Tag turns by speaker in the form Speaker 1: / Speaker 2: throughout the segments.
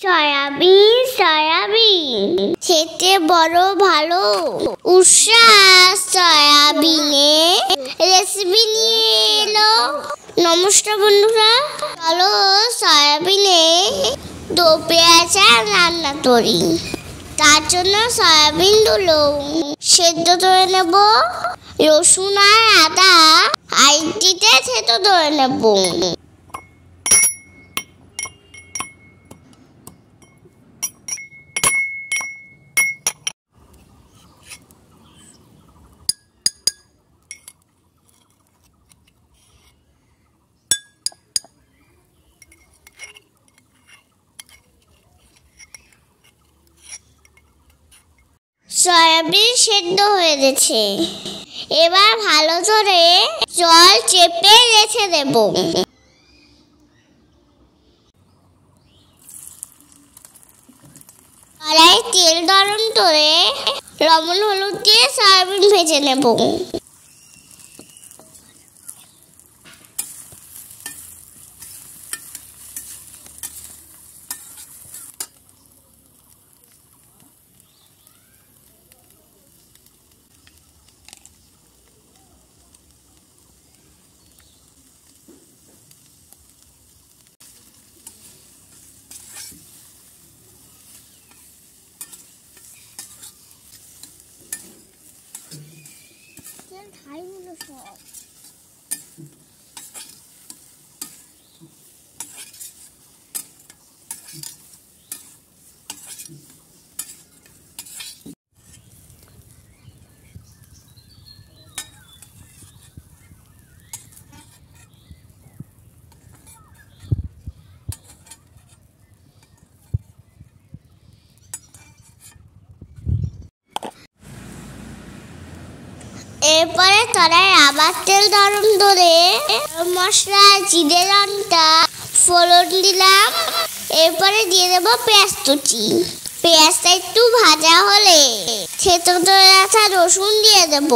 Speaker 1: Soybean soybean খেতে বড় ভালো। উষা সয়াবিনে রেসিপি নিয়ে এলো। নমস্কার বন্ধুরা, চলো সয়াবিনে দো পেঁয়াজ রান্না করি। তার জন্য সয়াবিনগুলো সেদ্ধ করে নেব। রসুন আর আদা আইটিতে সেদ্ধ করে নেব। সয়াবিন সেদ্ধ হয়ে গেছে। এবার ভালো করে জল চেপে রেখে দেব। কড়াই তেল গরম করে লবণ হলুদ দিয়ে সয়াবিন ভেজে নেব। এরপরে কড়াই আবার তেল গরম করে মশলা জিরে লঙ্কা ফোড়ন দিলাম। এরপরে দিয়ে দেব পেঁয়াজ কুচি। পেঁয়াজটা একটু ভাজা হলে সেদ্ধ করে রাখা রসুন দিয়ে দেব।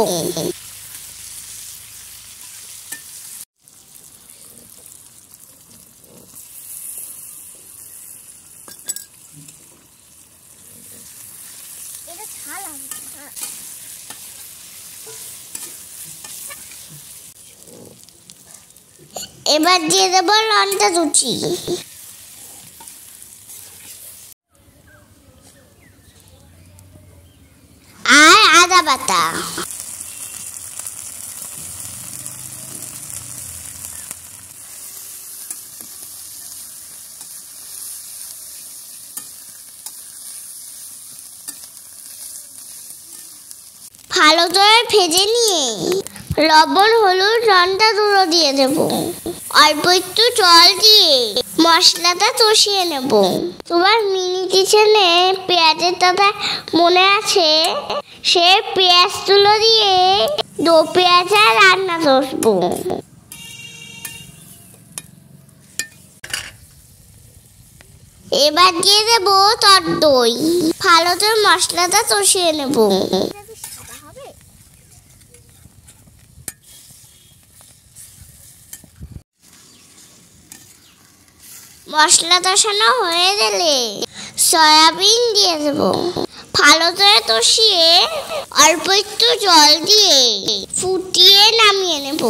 Speaker 1: এবার দিয়ে দেব লঙ্কা কুচি আর আদা বাটা। ভালো করে ভেজে নিয়ে লবণ হলুদ লঙ্কা গুঁড়ো দিয়ে দেব। অল্প একটু জল দিয়ে মশলাটা কষিয়ে নেব। তোমার মিনি কিচেনে পেঁয়াজের কথা মনে আছে? সে পেঁয়াজগুলো দিয়ে দো পেঁয়াজ রান্না করবো। এবার দিয়ে দেবো টক দই। ভালো করে মশলাটা কষিয়ে নেব। মশলা কষানো হয়ে গেলে সয়াবিন দিয়ে দেব। ভালো করে কষিয়ে অল্প একটু জল দিয়ে ফুটিয়ে নামিয়ে নেব।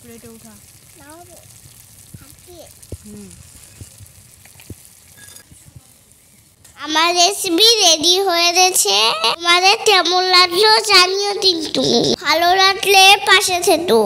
Speaker 2: প্লেটে উঠা।
Speaker 1: আমার রেসিপি রেডি হয়ে গেছে। তোমাদের কেমন লাগলো জানিও কিন্তু। ভালো লাগলে পাশে থেকো।